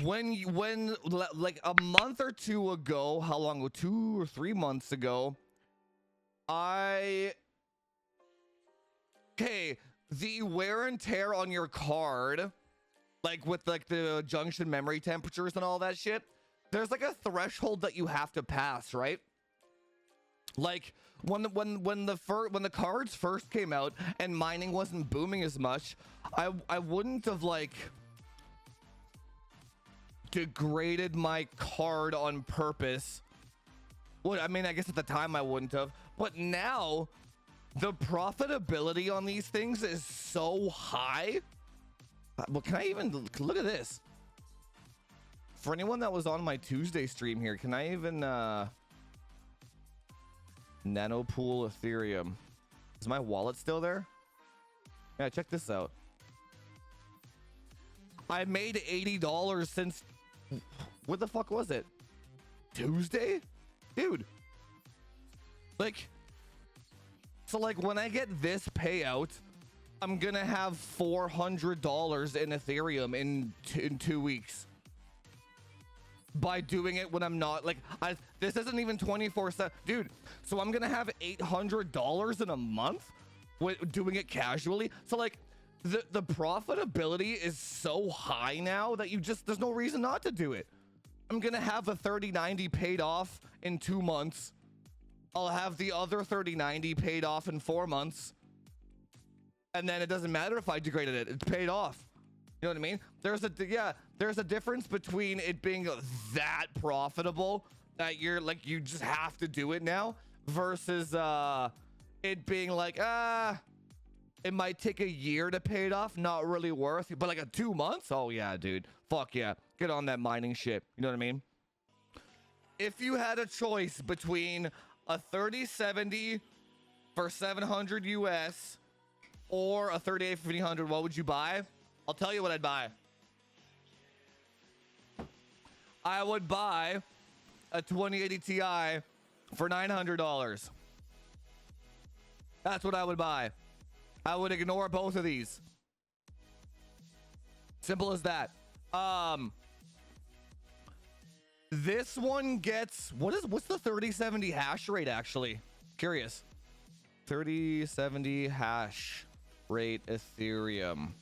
when like a month or two ago, how long ago, 2 or 3 months ago, the wear and tear on your card, like with like the junction memory temperatures and all that shit, there's like a threshold that you have to pass, right? Like when the cards first came out and mining wasn't booming as much, I wouldn't have like degraded my card on purpose. Well, I mean, I guess at the time I wouldn't have, but now the profitability on these things is so high. Well, can I even look at this? For anyone that was on my Tuesday stream here, can I even nanopool Ethereum? Is my wallet still there? Yeah, check this out. I made $80 since, what the fuck was it? Tuesday? Dude. Like, so like when I get this payout, I'm gonna have $400 in Ethereum in 2 weeks. By doing it when I'm not like, this isn't even 24/7, dude. So I'm gonna have $800 in a month with doing it casually. So like the profitability is so high now that there's no reason not to do it. I'm gonna have a 3090 paid off in 2 months. I'll have the other 3090 paid off in 4 months. And then it doesn't matter if I degraded it, it's paid off. You know what I mean? There's a difference between it being that profitable that you're like, you just have to do it now, versus it being like, it might take a year to pay it off, not really worth it, but like a 2 months, oh yeah, dude, fuck yeah, get on that mining shit. You know what I mean? If you had a choice between a 3070 for 700 US or a 3850, what would you buy? I'll tell you what I'd buy. I would buy a 2080 Ti for $900. That's what I would buy. I would ignore both of these. Simple as that. This one gets, what's the 3070 hash rate actually? Curious. 3070 hash rate Ethereum.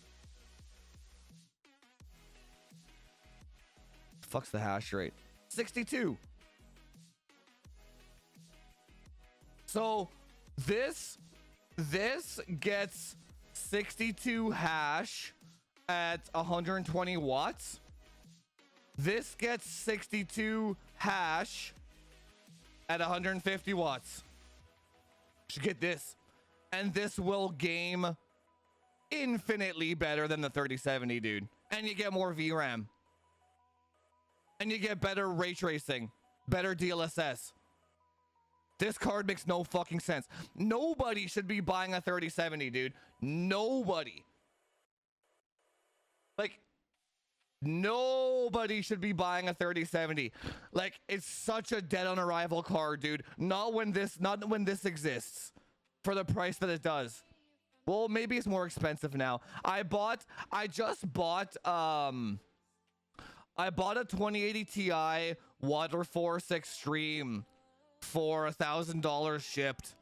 Fuck's the hash rate? 62. So this gets 62 hash at 120 watts. This gets 62 hash at 150 watts. Should get this. And this will game infinitely better than the 3070, dude. And you get more VRAM. And you get better ray tracing, better DLSS. This card makes no fucking sense. Nobody should be buying a 3070, dude. Nobody. Like, nobody should be buying a 3070. Like, it's such a dead on arrival card, dude. Not when this exists for the price that it does. Well, maybe it's more expensive now. I just bought a 2080 Ti Water Force Extreme for $1,000 shipped.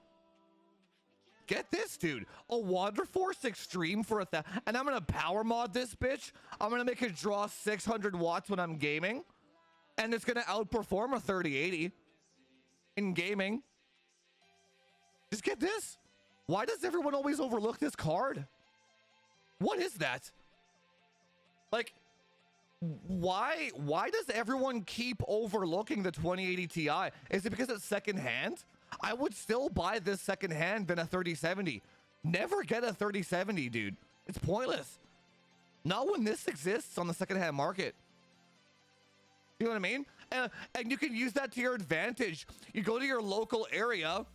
Get this, dude. A Water Force Extreme for $1,000, and I'm gonna power mod this bitch. I'm gonna make it draw 600 watts when I'm gaming, and it's gonna outperform a 3080 in gaming. Just get this. Why does everyone always overlook this card? What is that? Like, why does everyone keep overlooking the 2080 Ti? Is it because it's secondhand? I would still buy this secondhand than a 3070. Never get a 3070, dude. It's pointless. Not when this exists on the secondhand market. You know what I mean? And you can use that to your advantage. You go to your local area,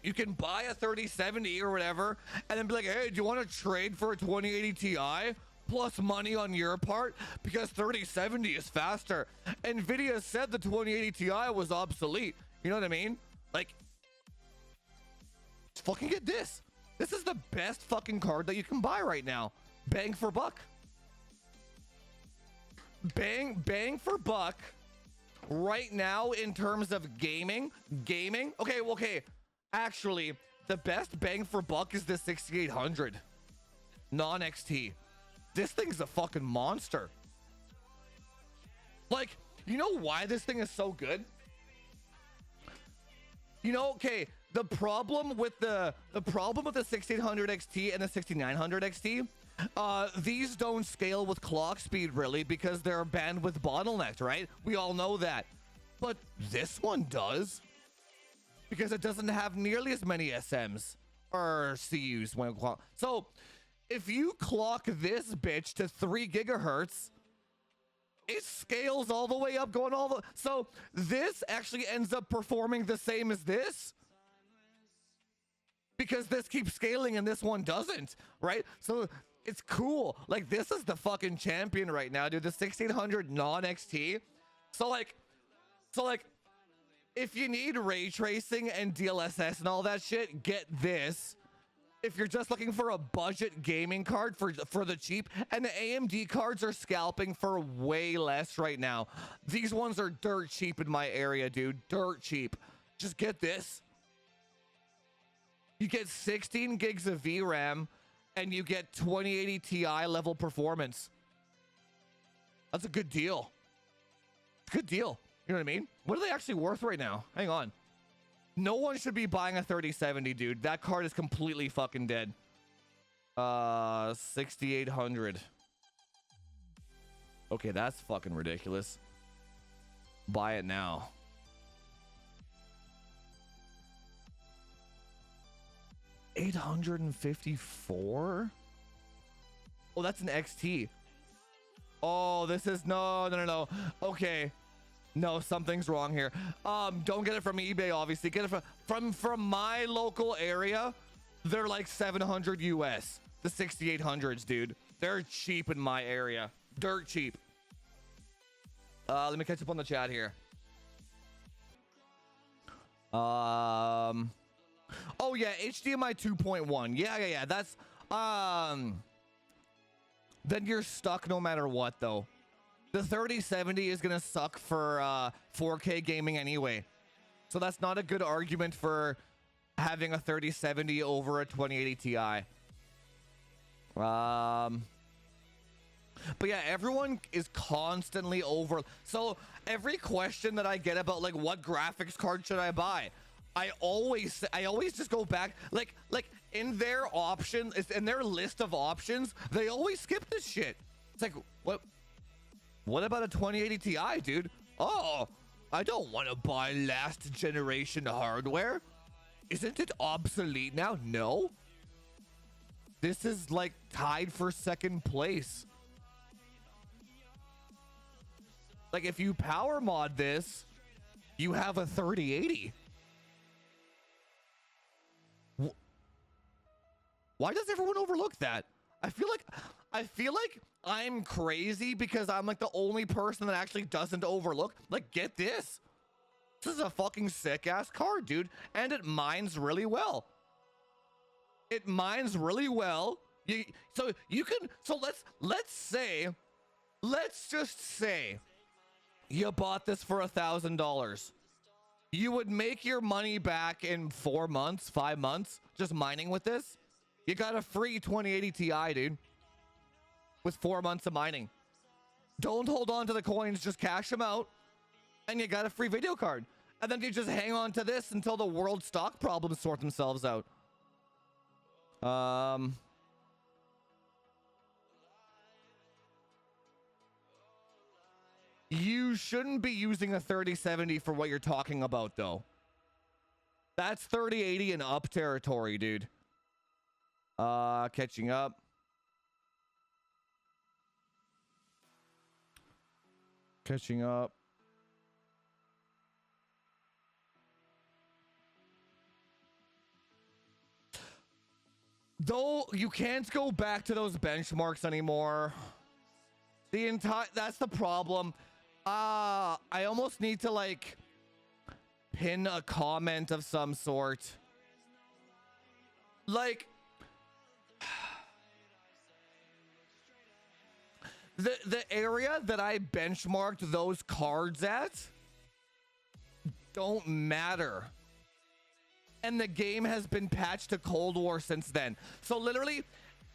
you can buy a 3070 or whatever, and then be like, hey, do you want to trade for a 2080 Ti? Plus money on your part because 3070 is faster. Nvidia said the 2080 Ti was obsolete. You know what I mean? Like, fucking get this. This is the best fucking card that you can buy right now. Bang for buck. bang for buck right now in terms of gaming. Okay, actually the best bang for buck is the 6800 non XT. This thing's a fucking monster. Like, you know why this thing is so good? You know, okay, the problem with the 6800 XT and the 6900 XT, these don't scale with clock speed really because they're bandwidth bottlenecked, right? We all know that. But this one does, because it doesn't have nearly as many SMs or CUs when so if you clock this bitch to 3 gigahertz, it scales all the way up, going all the, so this actually ends up performing the same as this because this keeps scaling and this one doesn't, right? So it's cool. Like, this is the fucking champion right now, dude. The 1600 non XT. So like if you need ray tracing and DLSS and all that shit, get this. If you're just looking for a budget gaming card for the cheap, and the AMD cards are scalping for way less right now. These ones are dirt cheap in my area, dude. Dirt cheap. Just get this. You get 16 gigs of VRAM and you get 2080 Ti level performance. That's a good deal. Good deal. You know what I mean? What are they actually worth right now? Hang on. No one should be buying a 3070, dude. That card is completely fucking dead. 6800. Okay, that's fucking ridiculous. Buy it now. $854? Oh, that's an XT. Oh, this is no. Okay. No, something's wrong here. Don't get it from eBay, obviously. Get it from my local area. They're like 700 US. The 6800s, dude. They're cheap in my area. Dirt cheap. Let me catch up on the chat here. Oh yeah, HDMI 2.1. Yeah. That's then you're stuck no matter what though. The 3070 is gonna suck for 4K gaming anyway, so that's not a good argument for having a 3070 over a 2080 Ti. But yeah, everyone is constantly over. So every question that I get about like what graphics card should I buy, I always just go back like in their option, in their list of options, they always skip this shit. It's like, what about a 2080 Ti, dude? Oh, I don't want to buy last generation hardware. Isn't it obsolete now? No. This is like tied for second place. Like, if you power mod this, you have a 3080. Why does everyone overlook that? I feel like I'm crazy because I'm like the only person that actually doesn't overlook. Like, get this. This is a fucking sick ass card, dude. And it mines really well. It mines really well. So let's just say you bought this for $1,000. You would make your money back in 4 months, 5 months, just mining with this. You got a free 2080 Ti, dude, with 4 months of mining. Don't hold on to the coins, just cash them out, and you got a free video card. And then you just hang on to this until the world stock problems sort themselves out. You shouldn't be using a 3070 for what you're talking about, though. That's 3080 and up territory, dude. Catching up. Catching up. Though you can't go back to those benchmarks anymore. That's the problem. I almost need to like pin a comment of some sort. Like, the area that I benchmarked those cards at don't matter. And the game has been patched to Cold War since then. So literally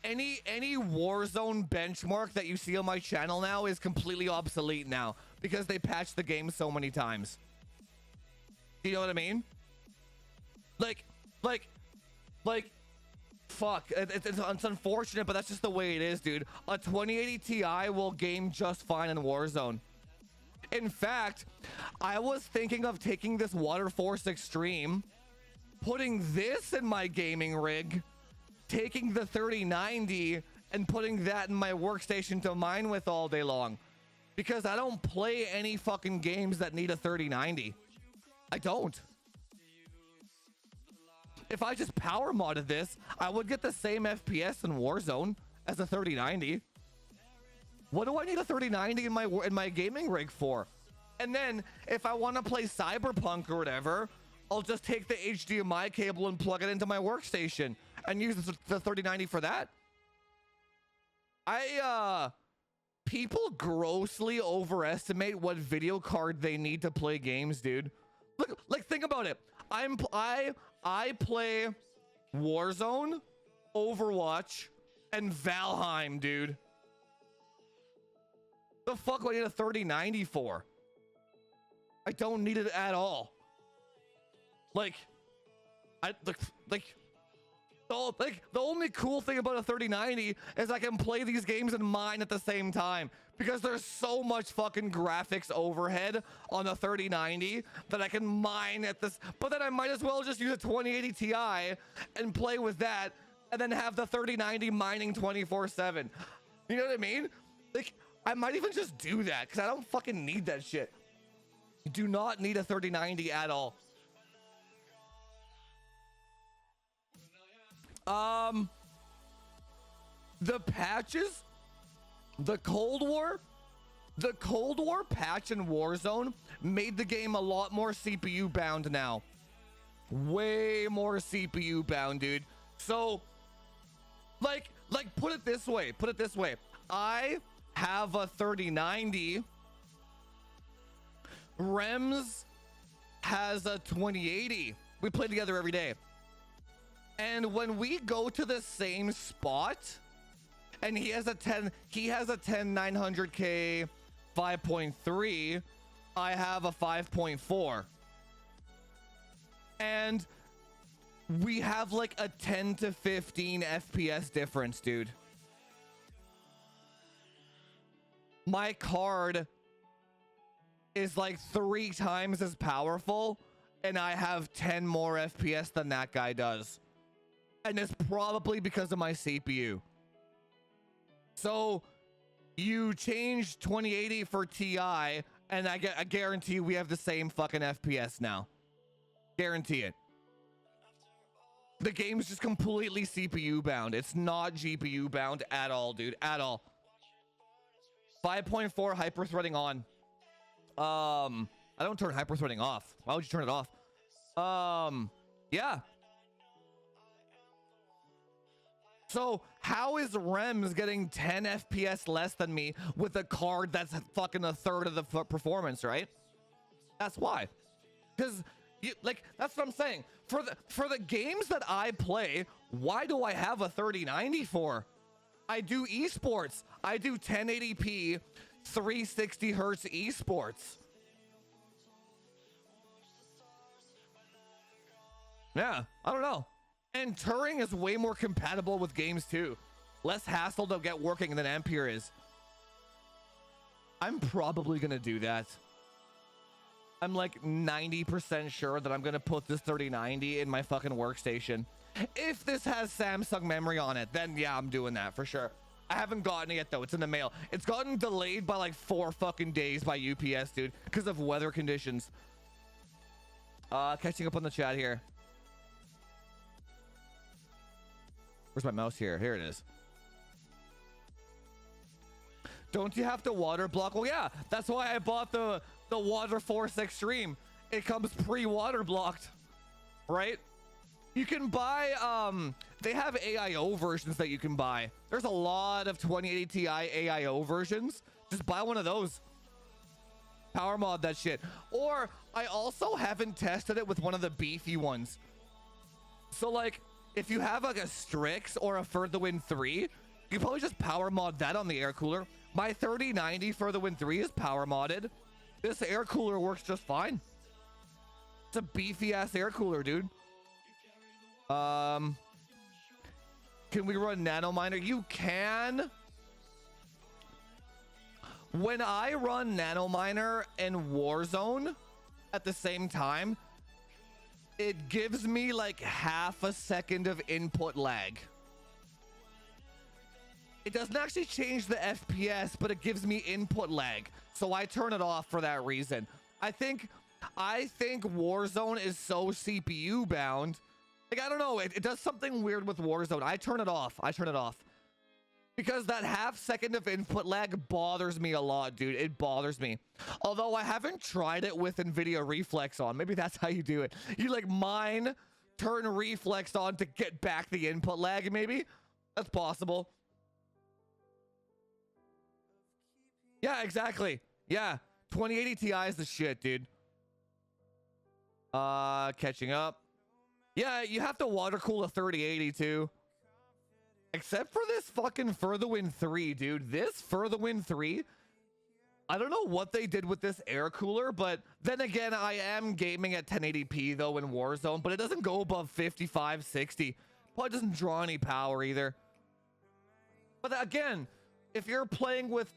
any Warzone benchmark that you see on my channel now is completely obsolete now because they patched the game so many times. Do you know what I mean? Like fuck, it's unfortunate, but that's just the way it is, dude. A 2080 Ti will game just fine in Warzone. In fact, I was thinking of taking this Water Force Extreme, putting this in my gaming rig, taking the 3090 and putting that in my workstation to mine with all day long, because I don't play any fucking games that need a 3090. I don't. If I just power modded this, I would get the same FPS in Warzone as a 3090. What do I need a 3090 in my gaming rig for? And then if I want to play Cyberpunk or whatever, I'll just take the HDMI cable and plug it into my workstation and use the 3090 for that. People grossly overestimate what video card they need to play games, dude. Look, like, think about it. I play Warzone, Overwatch, and Valheim, dude. The fuck do I need a 3090 for? I don't need it at all. Like, the only cool thing about a 3090 is I can play these games and mine at the same time, because there's so much fucking graphics overhead on the 3090 that I can mine at this. But then I might as well just use a 2080 Ti and play with that, and then have the 3090 mining 24/7. You know what I mean? Like, I might even just do that because I don't fucking need that shit. You do not need a 3090 at all. The patches, the Cold War patch in Warzone made the game a lot more CPU bound now. Way more CPU bound, dude. So, like put it this way. I have a 3090. Rems has a 2080. We play together every day. And when we go to the same spot, and he has a 10 900K 5.3, I have a 5.4. And we have like a 10 to 15 FPS difference, dude. My card is like 3 times as powerful, and I have 10 more FPS than that guy does. And it's probably because of my CPU. So you change 2080 for Ti, and I guarantee we have the same fucking FPS now. Guarantee it. The game's just completely CPU bound. It's not GPU bound at all, dude. At all. 5.4 hyper-threading on. I don't turn hyper-threading off. Why would you turn it off? Yeah. So how is Rems getting 10 FPS less than me with a card that's fucking a third of the performance, right? That's why. Because that's what I'm saying. For the games that I play, why do I have a 3090 for? I do esports. I do 1080p 360 hertz esports. Yeah, I don't know. And Turing is way more compatible with games too. Less hassle to get working than Ampere is. I'm probably gonna do that. I'm like 90% sure that I'm gonna put this 3090 in my fucking workstation. If this has Samsung memory on it, then yeah, I'm doing that for sure. I haven't gotten it yet though. It's in the mail. It's gotten delayed by like 4 fucking days by UPS, dude, because of weather conditions. Catching up on the chat here. Where's my mouse here? Here it is. Don't you have to water block? Well, yeah, that's why I bought the Water Force Extreme. It comes pre-water blocked, right? You can buy, they have AIO versions that you can buy. There's a lot of 2080 Ti AIO versions. Just buy one of those. Power mod that shit. Or I also haven't tested it with one of the beefy ones. So like, if you have like a Strix or a For the Win 3, you can probably just power mod that on the air cooler. My 3090 For the Win 3 is power modded. This air cooler works just fine. It's a beefy ass air cooler, dude. Can we run nano miner? You can. When I run nano miner and Warzone at the same time, it gives me like half a second of input lag. It doesn't actually change the FPS, but it gives me input lag. So I turn it off for that reason. I think Warzone is so CPU bound. Like, I don't know. It does something weird with Warzone. I turn it off. Because that half second of input lag bothers me a lot, dude. It bothers me. Although I haven't tried it with NVIDIA Reflex on. Maybe that's how you do it. You like mine, turn Reflex on to get back the input lag, maybe? That's possible. Yeah, exactly. Yeah. 2080 Ti is the shit, dude. Catching up. Yeah, you have to water cool a 3080 too. Except for this fucking For the Win 3, dude. This For the Win 3, I don't know what they did with this air cooler, but then again, I am gaming at 1080p though in Warzone, but it doesn't go above 55, 60. Probably doesn't draw any power either. But again, if you're playing with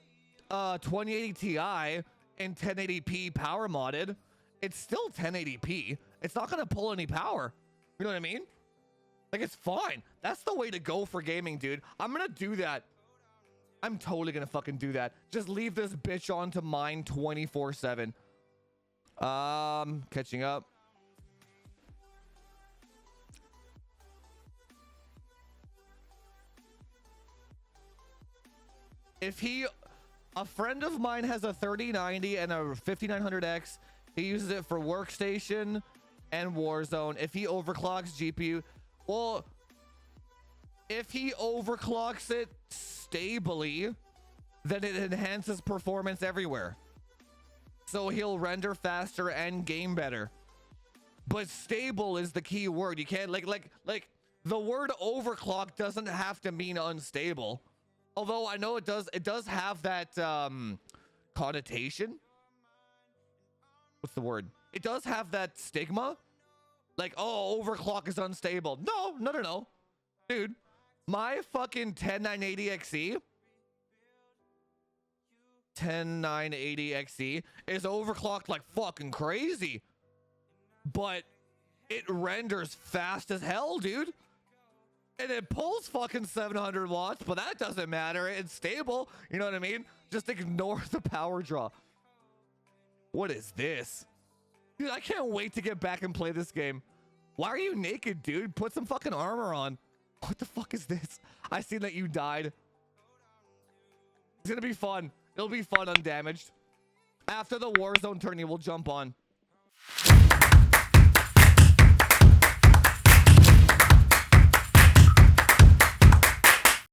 2080 Ti and 1080p power modded, it's still 1080p. It's not going to pull any power. You know what I mean? Like, it's fine. That's the way to go for gaming, dude. I'm gonna do that. I'm totally gonna fucking do that. Just leave this bitch on to mine 24/7. Catching up. If a friend of mine has a 3090 and a 5900X, he uses it for workstation and Warzone. If he overclocks GPU, well, if he overclocks it stably, then it enhances performance everywhere. So he'll render faster and game better. But stable is the key word. You can't like the word overclock doesn't have to mean unstable. Although I know it does have that connotation. What's the word? It does have that stigma. Like, oh, overclock is unstable. No. Dude, my fucking 10980 XE is overclocked like fucking crazy. But it renders fast as hell, dude. And it pulls fucking 700 watts, but that doesn't matter. It's stable. You know what I mean? Just ignore the power draw. What is this? Dude, I can't wait to get back and play this game. Why are you naked, dude? Put some fucking armor on. What the fuck is this? I seen that you died. It's gonna be fun. It'll be fun undamaged. After the Warzone tourney, we'll jump on.